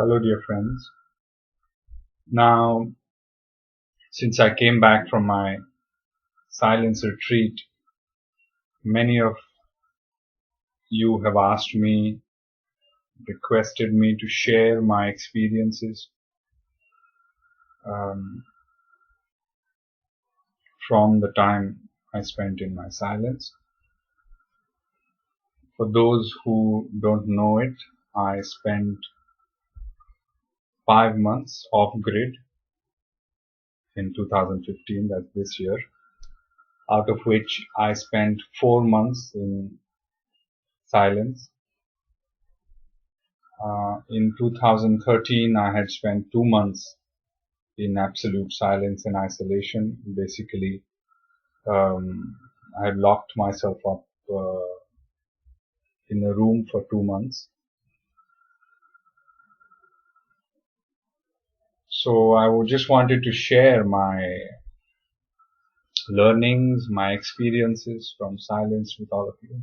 Hello, dear friends. Now, since I came back from my silence retreat, many of you have asked me, requested me to share my experiences um, from the time I spent in my silence. For those who don't know it, I spent 5 months off grid in 2015, that's this year, out of which I spent 4 months in silence. In 2013, I had spent 2 months in absolute silence and isolation. Basically, I had locked myself up in a room for 2 months. So I just wanted to share my learnings, my experiences from silence with all of you.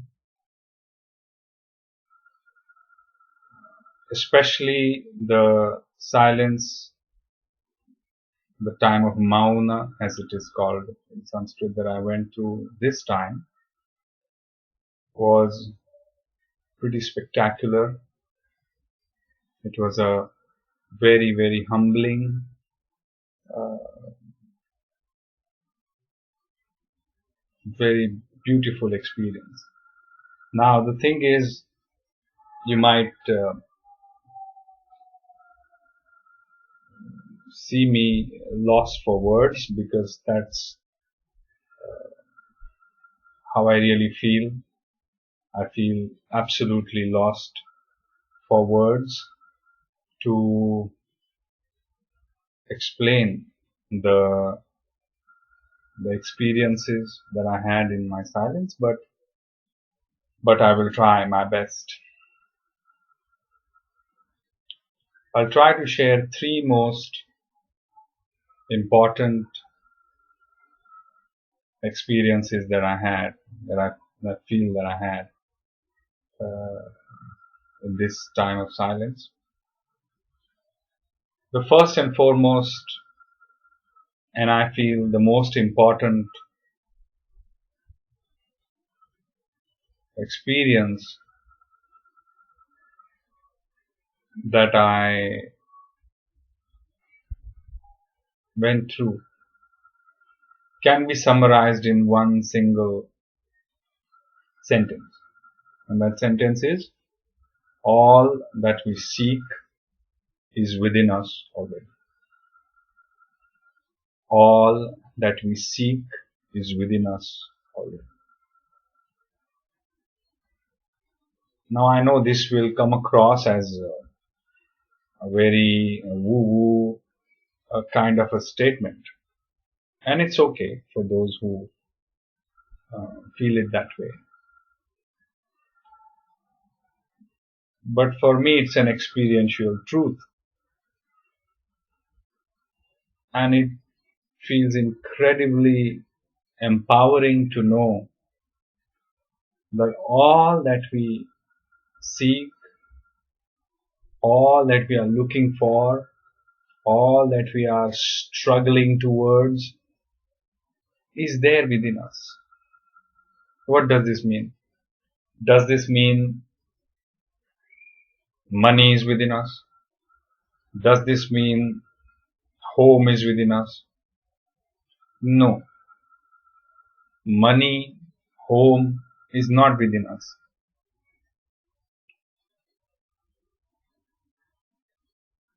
Especially the silence, the time of Mauna, as it is called in Sanskrit, that I went through this time was pretty spectacular. It was a very, very humbling, uh, very beautiful experience. Now, the thing is, you might see me lost for words because that's how I really feel. I feel absolutely lost for words to explain the the experiences that I had in my silence, but I will try my best. I'll try to share three most important experiences that I had, that feel that I had uh, in this time of silence. The first and foremost, and I feel the most important experience that I went through can be summarized in one single sentence. And that sentence is, all that we seek is within us already. All that we seek is within us already. Now I know this will come across as a very woo-woo kind of a statement, and it's okay for those who feel it that way. But for me, it's an experiential truth, and it feels incredibly empowering to know that all that we seek, all that we are looking for, all that we are struggling towards is there within us. What does this mean? Does this mean money is within us? Does this mean home is within us? No. Money, home is not within us.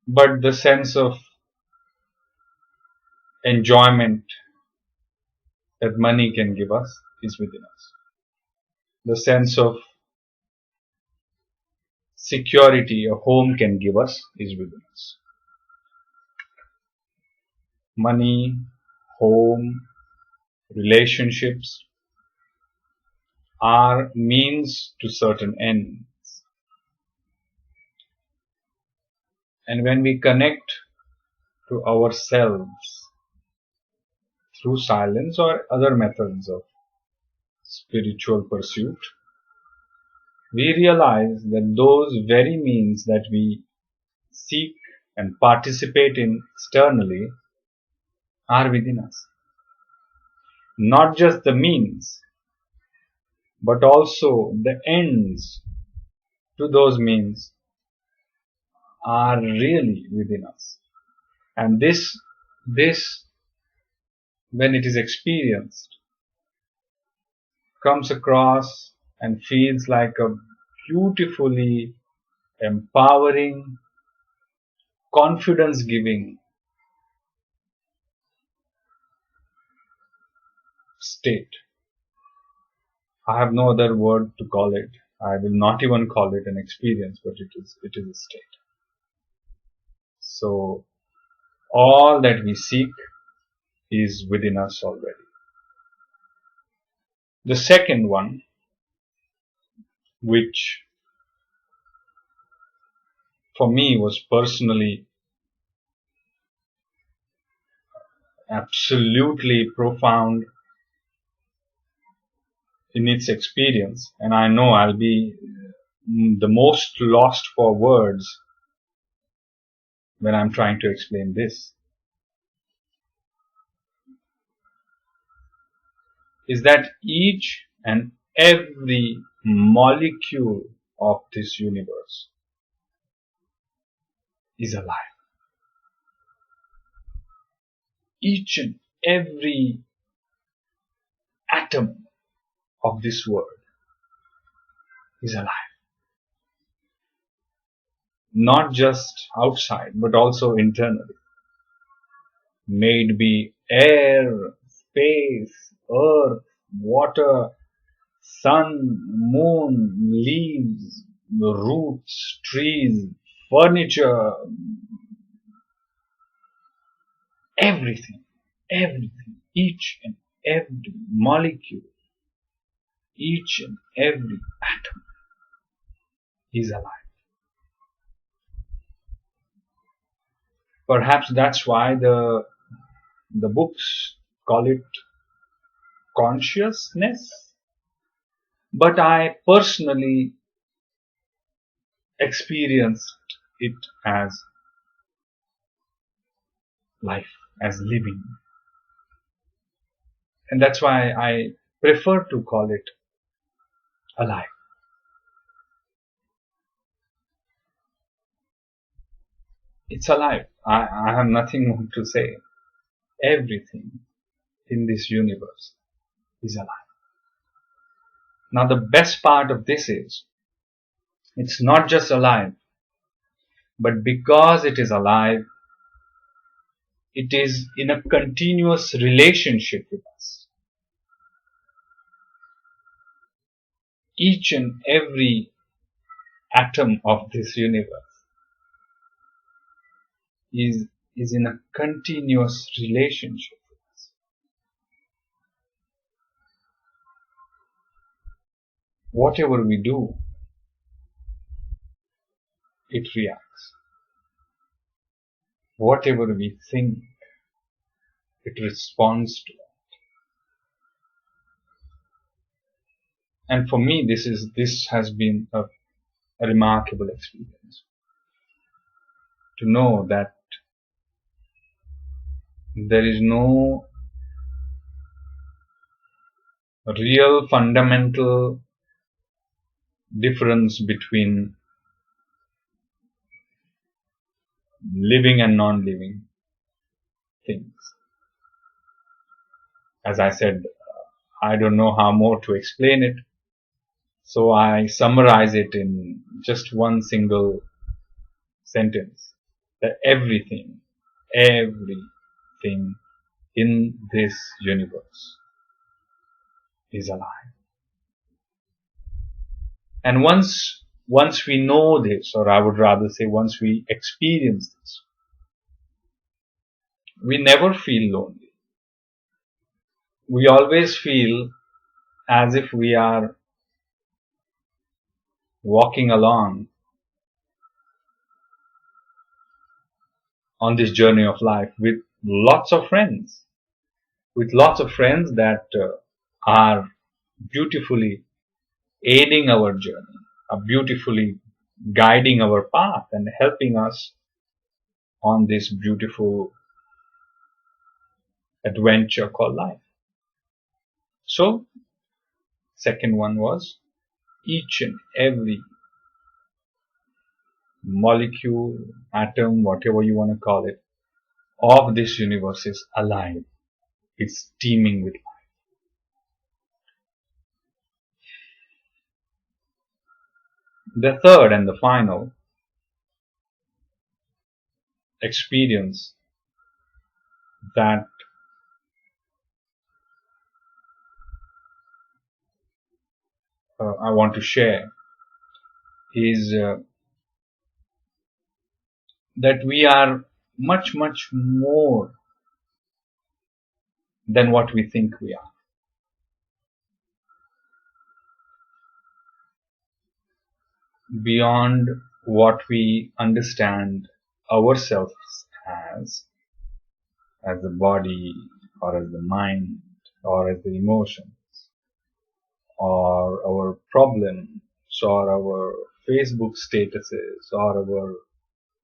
But the sense of enjoyment that money can give us is within us. The sense of security a home can give us is within us. Money, home, relationships are means to certain ends. And when we connect to ourselves through silence or other methods of spiritual pursuit, we realize that those very means that we seek and participate in externally are within us. Not just the means, but also the ends to those means are really within us. And this, when it is experienced, comes across and feels like a beautifully empowering, confidence giving state. I have no other word to call it. I will not even call it an experience, but it is a state. So all that we seek is within us already. The second one, which for me was personally absolutely profound in its experience, and I know I'll be the most lost for words when I'm trying to explain this, is that each and every molecule of this universe is alive. Each and every atom of this world is alive. Not just outside, but also internally. May it be air, space, earth, water, sun, moon, leaves, roots, trees, furniture, everything, each and every molecule, each and every atom is alive. Perhaps that's why the books call it consciousness, but I personally experienced it as life, as living. And that's why I prefer to call it alive. It's alive. I have nothing more to say. Everything in this universe is alive. Now the best part of this is, it's not just alive, but because it is alive, it is in a continuous relationship with us. Each and every atom of this universe is in a continuous relationship with us. Whatever we do, it reacts. Whatever we think, it responds to. And for me, this has been a remarkable experience. To know that there is no real fundamental difference between living and non-living things. As I said, I don't know how more to explain it, so I summarize it in just one single sentence, that everything in this universe is alive. And once we know this, or I would rather say once we experience this, we never feel lonely. We always feel as if we are walking along on this journey of life with lots of friends, that are beautifully aiding our journey, are beautifully guiding our path and helping us on this beautiful adventure called life. So, second one was each and every molecule, atom, whatever you want to call it, of this universe is alive. It's teeming with life. The third and the final experience that I want to share is that we are much, much more than what we think we are. Beyond what we understand ourselves as the body, or as the mind, or as the emotions, or our problems, or our Facebook statuses, or our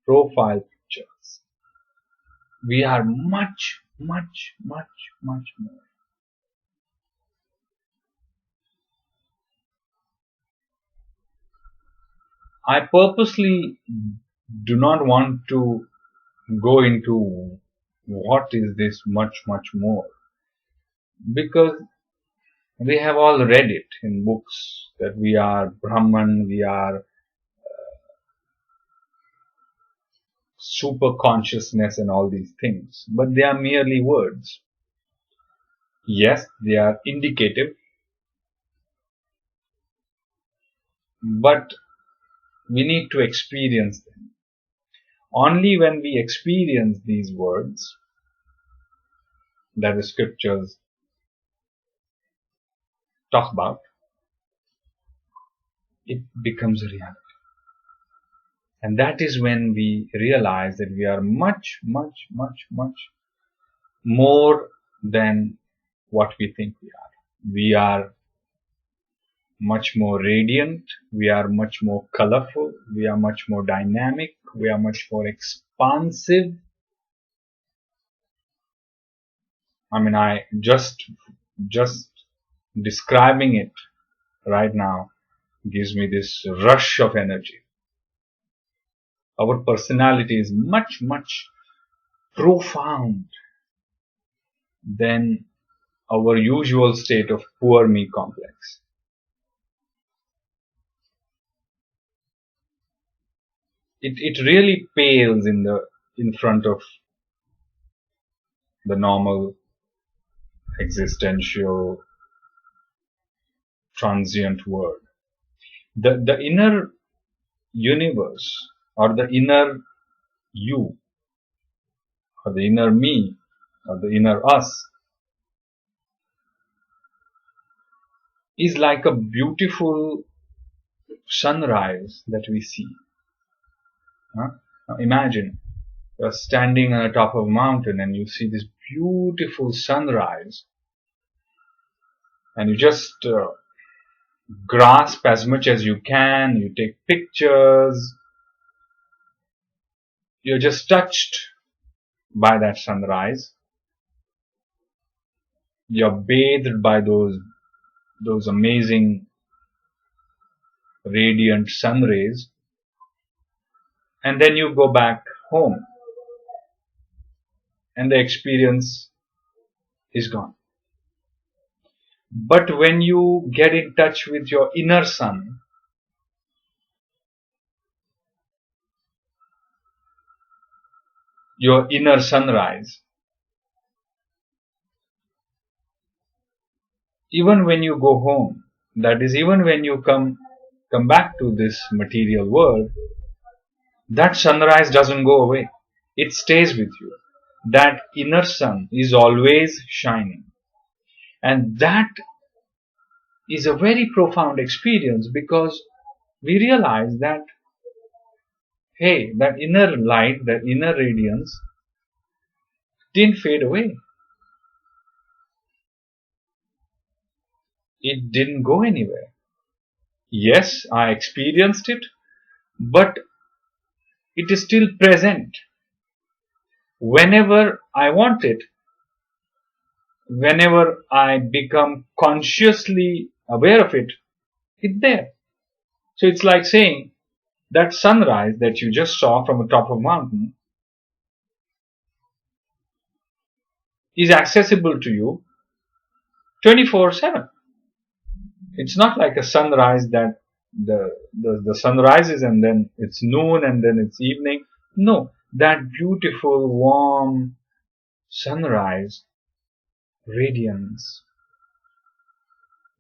profile pictures. We are much, much, much, much more. I purposely do not want to go into what is this much, much more, because we have all read it in books that we are Brahman, we are super consciousness and all these things, but they are merely words. Yes, they are indicative, but we need to experience them. Only when we experience these words that the scriptures talk about, it becomes a reality. And that is when we realize that we are much, much, much, much more than what we think we are. We are much more radiant, we are much more colorful, we are much more dynamic, we are much more expansive. I mean, I just describing it right now gives me this rush of energy. Our personality is much, much profound than our usual state of poor me complex. It really pales in front of the normal existential transient world. The inner universe, or the inner you, or the inner me, or the inner us, is like a beautiful sunrise that we see. Now imagine you're standing on the top of a mountain and you see this beautiful sunrise, and you just grasp as much as you can, you take pictures, you're just touched by that sunrise, you're bathed by those amazing radiant sun rays, and then you go back home and the experience is gone. But when you get in touch with your inner sun, your inner sunrise, even when you go home, that is, even when you come back to this material world, that sunrise doesn't go away. It stays with you. That inner sun is always shining. And that is a very profound experience, because we realize that, hey, that inner light, that inner radiance didn't fade away. It didn't go anywhere. Yes, I experienced it, but it is still present. whenever I want it, whenever I become consciously aware of it, it's there. So it's like saying that sunrise that you just saw from the top of a mountain is accessible to you 24/7. It's not like a sunrise that the sun rises and then it's noon and then it's evening. No, that beautiful warm sunrise radiance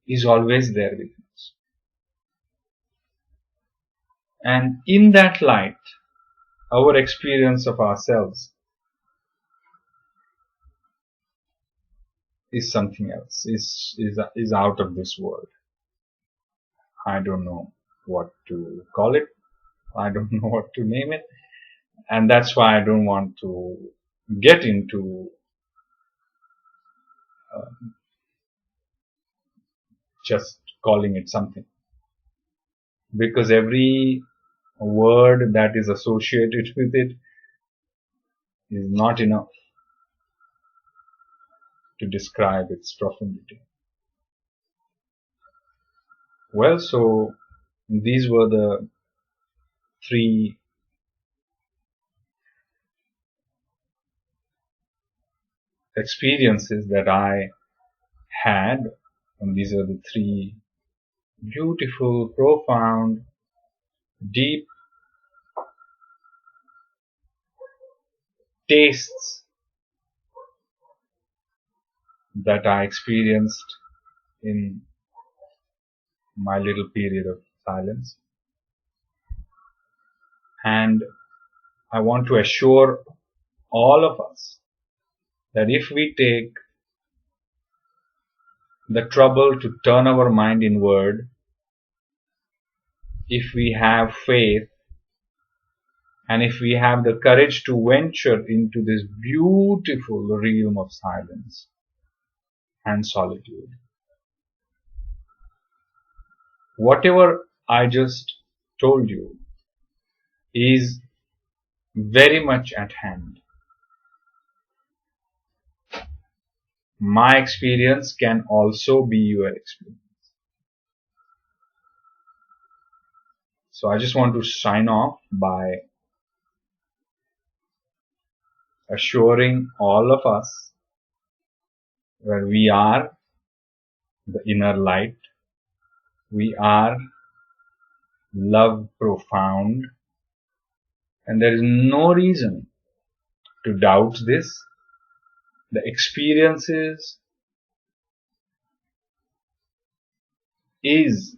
is always there with us. And in that light, our experience of ourselves is something else, is out of this world. I don't know what to call it. I don't know what to name it. And that's why I don't want to get into just calling it something. Because every word that is associated with it is not enough to describe its profundity. Well, so these were the three experiences that I had, and these are the three beautiful, profound, deep tastes that I experienced in my little period of silence. And I want to assure all of us that if we take the trouble to turn our mind inward, if we have faith, and if we have the courage to venture into this beautiful realm of silence and solitude, whatever I just told you is very much at hand. My experience can also be your experience. So I just want to sign off by assuring all of us that we are the inner light, we are love profound, and there is no reason to doubt this. The experiences is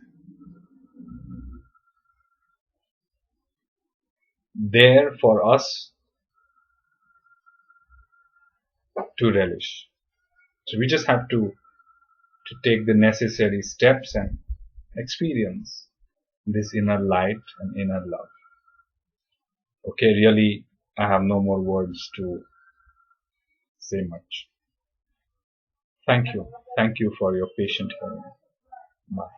there for us to relish. So we just have to take the necessary steps and experience this inner light and inner love. Okay, really, I have no more words to say much. Thank you. Thank you for your patient hearing. Bye.